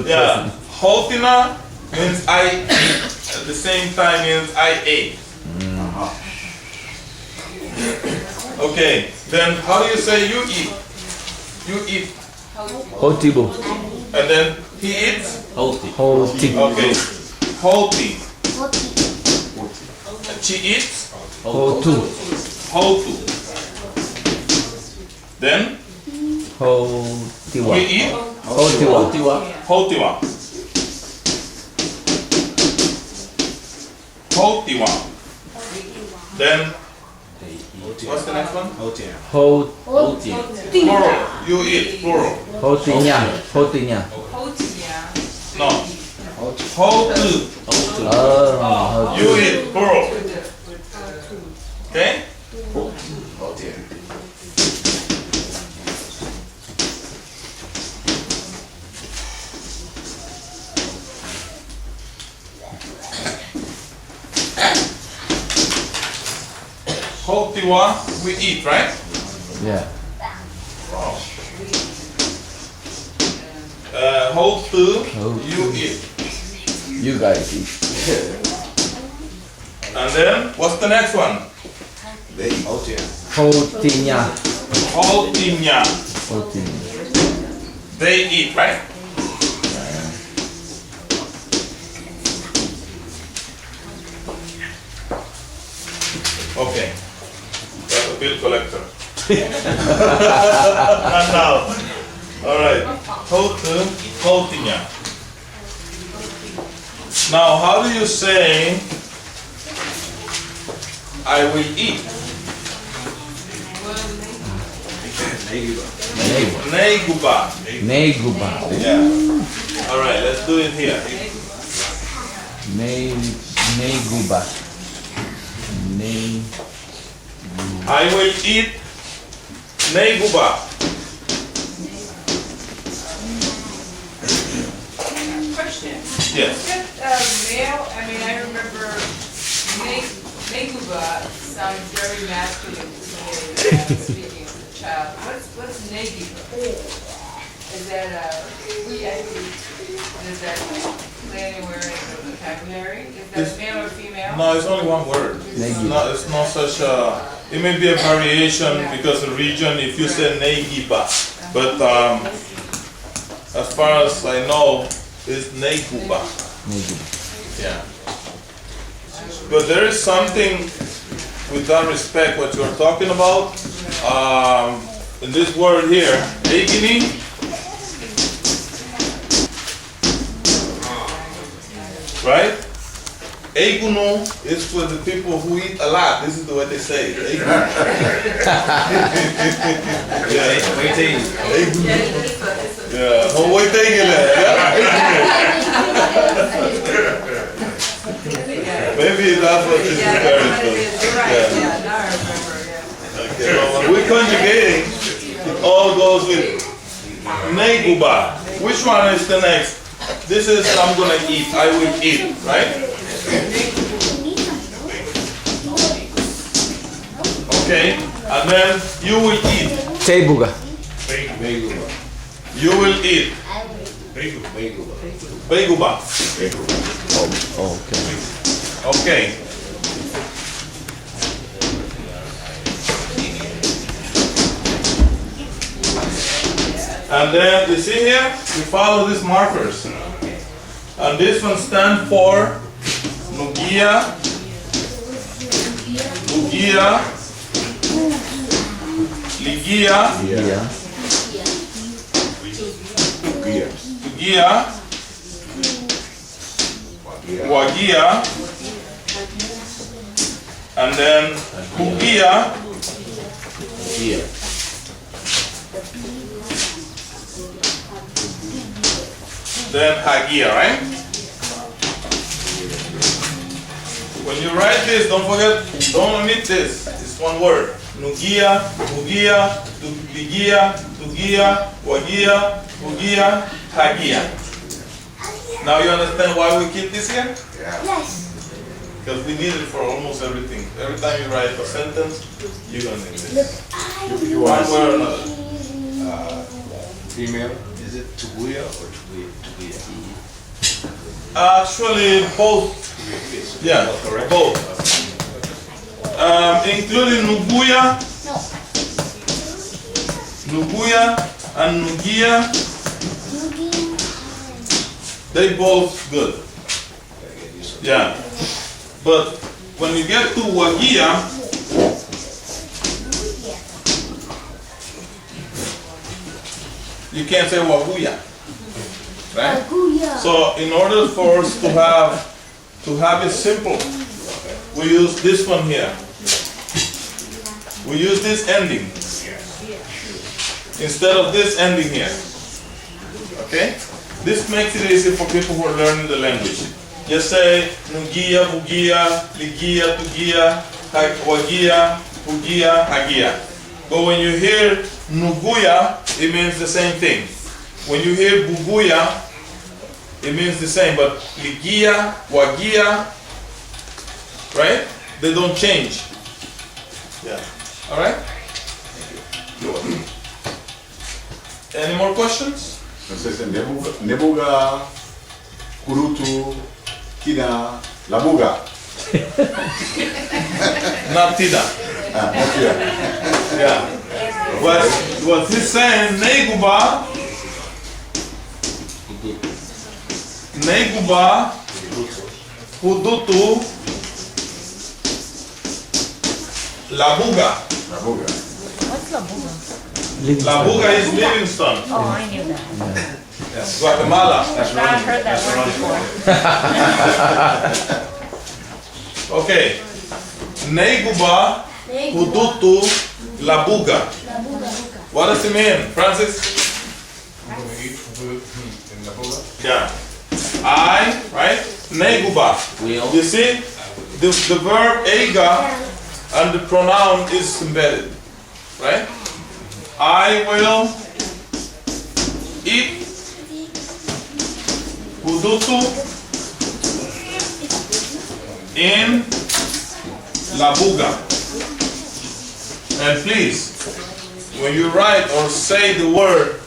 Yeah. Haltina means I eat. At the same time means I ate. Okay. Then how do you say you eat? You eat. 호티부. And then he eats. 호티. Okay. Halti. And she eats. 호투. Haltu. Then 호티와. we eat. 호티와. Haltiwa. Haltiwa. Then what's the next one? 호 Plural. You eat. Plural. 호티냐. 호티냐. No. Haltu. 아. You eat. Plural. Okay? Haltiwa, we eat, right? Yeah. Haltu, you eat. You guys eat. And then, what's the next one? 호티냐. Haltinya. 호티냐. They eat, right? Okay. That's a bill collector. Not now. Alright. Haltinya. Now, how do you say I will eat? Neguba. 네구바. Yeah. Alright, let's do it here. 네구바. 네. I will eat neguba. Question. Yes. Is it male? I mean, I remember Neguba sounds very masculine to me when I'm speaking of the child. What's Neguba? Is that does that play anywhere in the vocabulary? Is that male or female? No, it's only one word. It's not such a. It may be a variation because the region. If you say negiba, but as far as I know, it's neguba. 네구바. Yeah. But there is something with that respect, what you're talking about, in this word here, egini. Right? Eguno is for the people who eat a lot. This is the way they say it. Eguno. Yeah. Eguno. Yeah. No, wait, take it. Maybe that's what this is referring to. Yeah. Now I remember, yeah. Okay. Well, when we're conjugating, it all goes with neguba. Which one is the next? This is I'm gonna eat. I will eat, right? Okay. And then you will eat. 제부가. You will eat. Beguba. 오케이. Okay. And then you see here, we follow these markers. And this one stands for Nugia, Lugia, Ligia, 이야. Tugia, Wagia, and then Hugia, then Hagia, right? When you write this, don't forget, don't omit this. It's one word. Nugia, Hugia, Ligia, Tugia, Wagia, Hugia, Hagia. Now you understand why we keep this here? Yes. Because we need it for almost everything. Every time you write a sentence, you're going to need this. I One way or another. Female, is it? Tuguya or Tuguya? Actually, both. Yeah, Correct. both. Including Nuguya, Nuguya and Nugia, they both good. Yeah. But when you get to Wagia, you can't say Waguya. Right? So in order for us to have it simple, we use this one here. We use this ending instead of this ending here. Okay? This makes it easy for people who are learning the language. Just say Nugia, Bugia, Ligia, Tugia, Wagia, Bugia, Hagia. But when you hear Nuguya, it means the same thing. When you hear Buguya, it means the same. But Ligia, Wagia, right? They don't change. Yeah. All right? You're welcome. Any more questions? Entonces, Nebuga, Kurutu, Kina, Labuga. Not Tida. Okay. Yeah. What he's saying, Neguba, Hudutu, Labuga. Labuga. What's Labuga? Labuga is Livingstone, Oh, I knew that. Guatemala. I've heard that word before. Okay. Neguba, Hudutu, Labuga. What does it mean, Francis? Yeah. I, right? Neguba. Will. You see, the verb ega and the pronoun is embedded, right? I will eat Hudutu in Labuga. And please, when you write or say the word,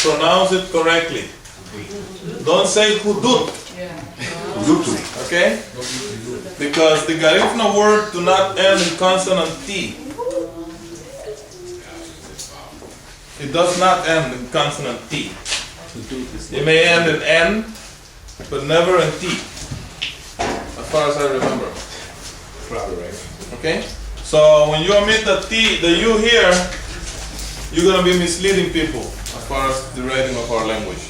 pronounce it correctly. Don't say Hudut, Kurutu. okay? Because the Garifuna word do not end in consonant T. It does not end in consonant T. It may end in N, but never in T, as far as I remember. Okay? So when you omit the T, the U here, you're going to be misleading people as far as the writing of our language.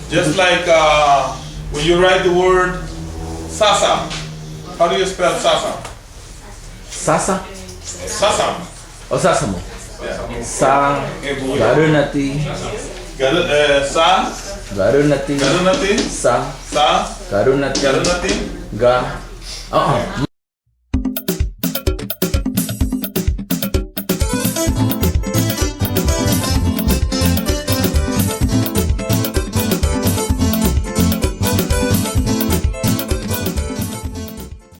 Just like when you write the word Sasa. How do you spell Sasa? Sasa Sasam. o Sasamo? Yeah. Sa Garunati Sa, Garunati Garunati, Sa Sa, Garunati Garunati. Ga. Oo.